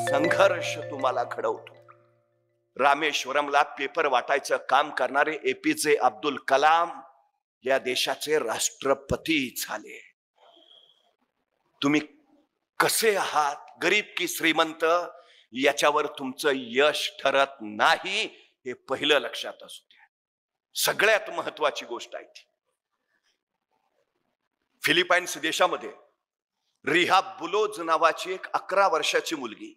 संघर्ष तुम्हाला घडवतो. रामेश्वरमला पेपर वाटायचं काम करणारे एपीजे अब्दुल कलाम या देशाचे राष्ट्रपती झाले. तुम्ही कसे आहात, गरीब की श्रीमंत, याच्यावर तुमचं यश ठरत नाही, हे पहिलं लक्षात असू द्या. सगळ्यात महत्वाची गोष्ट आहे ती. फिलिपाईन्स देशामध्ये रिहा बुलोज नावाची एक 11 वर्षाची मुलगी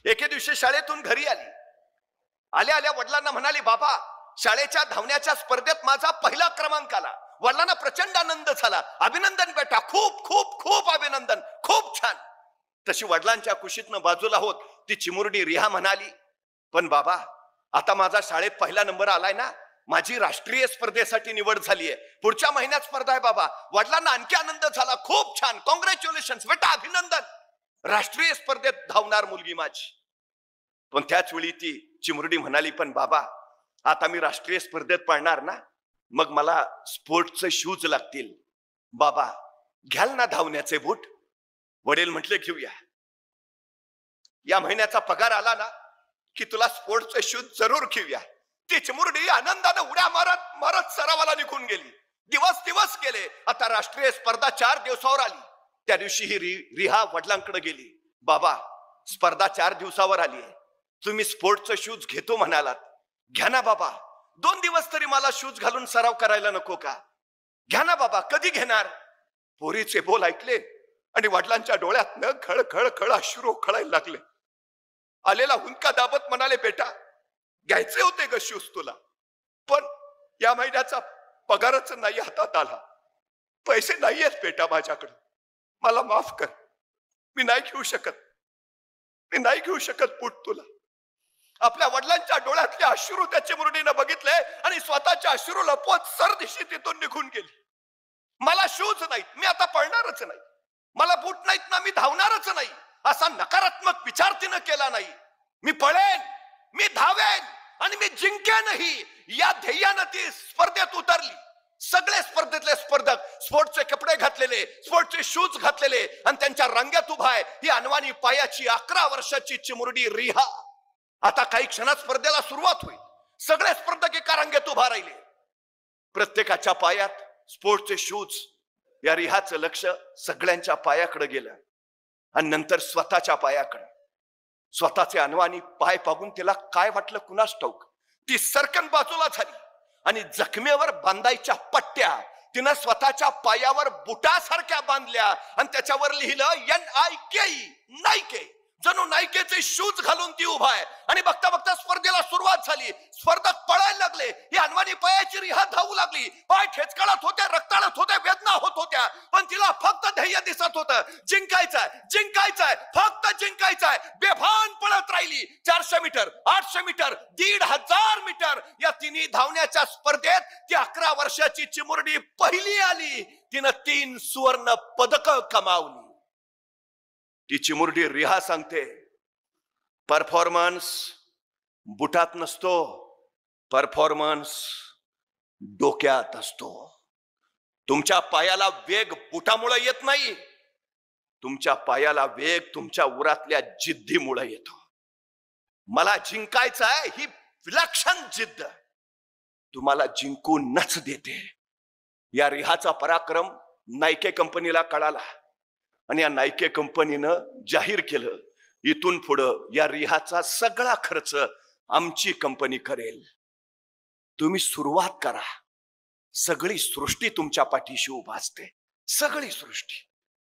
एके दिवशी शाळेतून घरी आली. आल्या आल्या वडिलांना म्हणाली, बाबा, शाळेच्या धावण्याच्या स्पर्धेत माझा पहिला क्रमांक आला. वडिलांना प्रचंड आनंद झाला. अभिनंदन बेटा, खूप खूप खूप अभिनंदन, खूप छान. तशी वडिलांच्या कुशीतनं बाजूला होत ती चिमुरडी रिहा म्हणाली, पण बाबा, आता माझा शाळेत पहिला नंबर आलाय ना, माझी राष्ट्रीय स्पर्धेसाठी निवड झालीय, पुढच्या महिन्यात स्पर्धा आहे बाबा. वडिलांना आणखी आनंद झाला. खूप छान, कॉंग्रॅच्युलेशन बेटा, अभिनंदन, राष्ट्रीय स्पर्धेत धावणार मुलगी माझी. पण त्याच वेळी ती चिमुरडी म्हणाली, पण बाबा, आता मी राष्ट्रीय स्पर्धेत पडणार ना, मग मला स्पोर्ट्सचे शूज लागतील. बाबा, घ्याल ना धावण्याचे बूट? वडील म्हटले, घेऊया. या महिन्याचा पगार आला ना की तुला स्पोर्ट्सचे शूज जरूर घेऊया. ती चिमुरडी आनंदाने उड्या मारत मारत सरावाला निघून गेली. दिवस गेले. आता राष्ट्रीय स्पर्धा 4 दिवसावर आली. त्या दिवशी ही रिहा वडिलांकडे गेली. बाबा, स्पर्धा 4 दिवसावर आली आहे, तुम्ही स्पोर्ट्सचे शूज घेतो म्हणालात, घ्या ना बाबा. 2 दिवस तरी मला शूज घालून सराव करायला नको का? घ्या ना बाबा, कधी घेणार? पोरीचे बोल ऐकले आणि वडिलांच्या डोळ्यातनं खळ खळ खळ अश्रू खळायला लागले. आलेला हुंदका दाबत म्हणाले, बेटा, घ्यायचे होते ग शूज तुला, पण या महिन्याचा पगारच नाही हातात आला. पैसे नाहीयेत बेटा माझ्याकडे, मला माफ कर. मी नाही घेऊ शकत बूट तुला. आपल्या वडिलांच्या डोळ्यातले अश्रू त्या चिमुरडीनं बघितले आणि स्वतःच्या अश्रू लपवत सरदिशी तिथून निघून गेली. मला शूज नाहीत, मी आता पळणारच नाही. मला बूट नाहीत ना, मी धावणारच नाही, असा नकारात्मक विचार तिनं केला नाही. मी पळेन, मी धावेन आणि मी जिंकेनही, या ध्येयानं ती स्पर्धेत उतरली. सगळे स्पर्धेतले स्पर्धक स्पोर्ट्सचे कपडे घातलेले, स्पोर्ट्सचे शूज घातलेले आणि त्यांच्या रांगेत उभा आहे ही अनवाणी पायाची 11 वर्षाची चिमुरडी रिहा. आता काही क्षणात स्पर्धेला सुरुवात होईल. सगळे स्पर्धक एका रांगेत उभा राहिले. प्रत्येकाच्या पायात स्पोर्ट्सचे शूज. या रिहाचं लक्ष सगळ्यांच्या पायाकडे गेलं आणि नंतर स्वतःच्या पायाकडे. स्वतःचे अनवाणी पाय पाहून तिला काय वाटलं कुणास ठाऊक, ती सरकन बाजूला झाली आणि जखमेवर बांधायच्या पट्ट्या तिनं स्वतःच्या पायावर बुटासारख्या बांधल्या आणि त्याच्यावर लिहिलं NIKE, नाईके. जणू नाईकेचे शूज घालून ती उभा आहे. आणि बघता बघता स्पर्धेला सुरुवात झाली. स्पर्धक पळायला लागले. ही अनवाणी पायाची रिहा धावू लागली. पाय ठेचकाळत होत्या, रक्ताळत होत्या, वेदना होत होत्या, पण तिला फक्त ध्येय दिसत होतं, जिंकायचंय, फक्त जिंकायचंय. बेभान पळत राहिली. 400 मीटर, 800 मीटर, 1500 मीटर या तिन्ही धावण्याच्या स्पर्धेत ती 11 वर्षाची चिमुरडी पहिली आली. तिनं 3 सुवर्ण पदक कमावली. ती चिमुरडी रिहा सांगते, परफॉर्मन्स बुटात नसतो, परफॉर्मन्स डोक्यात असतो. तुमच्या पायाला वेग बुटामुळे येत नाही, तुमच्या पायाला वेग तुमच्या उरातल्या जिद्दीमुळे येतो. मला जिंकायचं आहे ही विलक्षण जिद्द तुम्हाला जिंकूनच देते. या रिहाचा पराक्रम नाईके कंपनीला कळाला आणि या नाईके कंपनीनं जाहीर केलं, इथून पुढं या रिहाचा सगळा खर्च आमची कंपनी करेल. तुम्ही सुरुवात करा. सगळी सृष्टी तुमच्या पाठीशी उभा असते, सगळी सृष्टी.